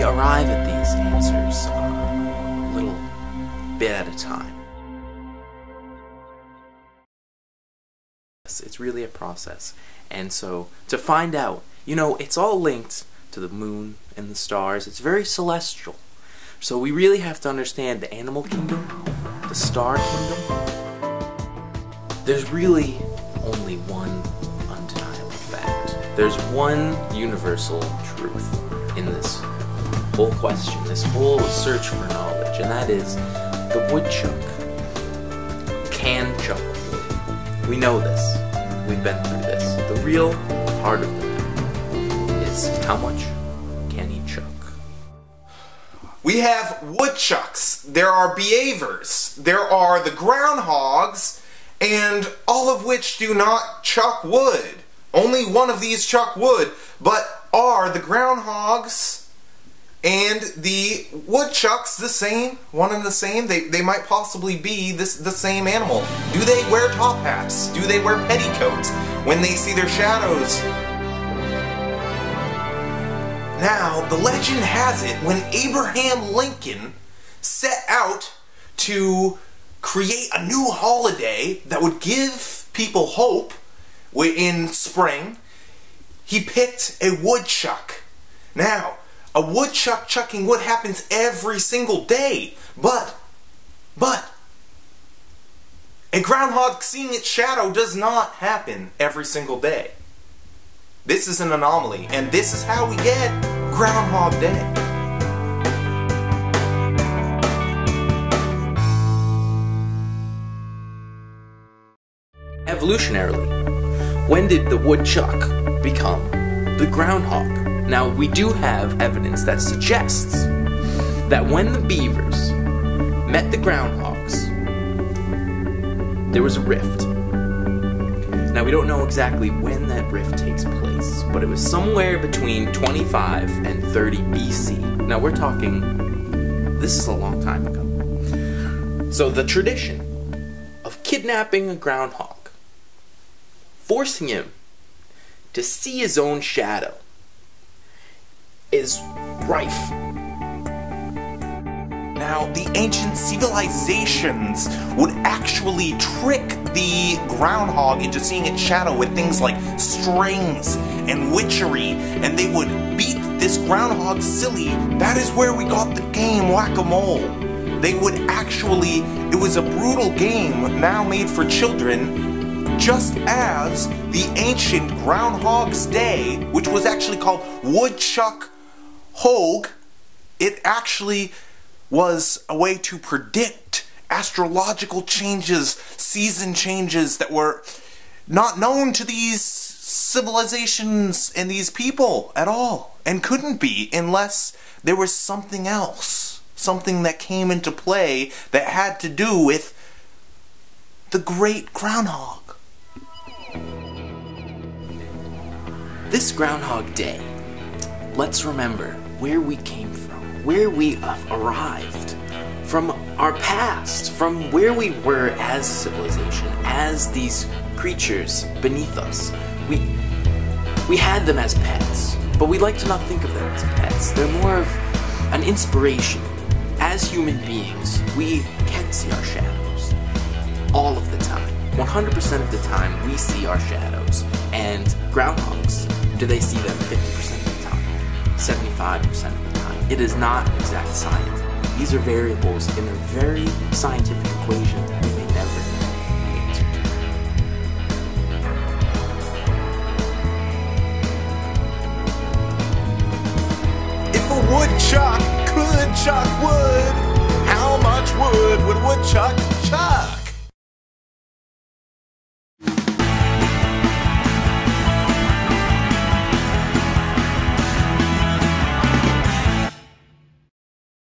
arrive at these answers a little bit at a time. It's really a process. And so, to find out, you know, it's all linked to the moon and the stars. It's very celestial. So we really have to understand the animal kingdom, the star kingdom. There's really only one undeniable fact. There's one universal truth in this whole question, this whole search for knowledge, and that is the woodchuck can chuck wood. We know this. We've been through this. The real heart of the matter is how much can he chuck? We have woodchucks, there are beavers, there are the groundhogs, and all of which do not chuck wood. Only one of these chuck wood, but are the groundhogs and the woodchucks the same? One and the same? They might possibly be the same animal. Do they wear top hats? Do they wear petticoats when they see their shadows? Now, the legend has it, when Abraham Lincoln set out to create a new holiday that would give people hope in spring, he picked a woodchuck. Now, a woodchuck chucking wood happens every single day, but a groundhog seeing its shadow does not happen every single day. This is an anomaly, and this is how we get Groundhog Day. Evolutionarily, when did the woodchuck become the groundhog? Now, we do have evidence that suggests that when the beavers met the groundhogs, there was a rift. Now, we don't know exactly when that rift takes place, but it was somewhere between 25 and 30 BC. Now, we're talking, this is a long time ago. So the tradition of kidnapping a groundhog, forcing him to see his own shadow, is rife. Now, the ancient civilizations would actually trick the groundhog into seeing its shadow with things like strings and witchery, and they would beat this groundhog silly. That is where we got the game Whack-A-Mole. They would actually, it was a brutal game now made for children, just as the ancient Groundhog's Day, which was actually called Woodchuck Hogue, it actually was a way to predict astrological changes, season changes that were not known to these civilizations and these people at all, and couldn't be unless there was something else, something that came into play that had to do with the great groundhog. This Groundhog Day, let's remember where we came from, where we arrived, from our past, from where we were as a civilization, as these creatures beneath us. We had them as pets, but we like to not think of them as pets. They're more of an inspiration. As human beings, we can see our shadows all of the time. 100% of the time, we see our shadows. And groundhogs, do they see them 50% of the time? 75% of the time? It is not an exact science. These are variables in a very scientific equation that we may never know the answer to. If a woodchuck could chuck wood, how much wood would a woodchuck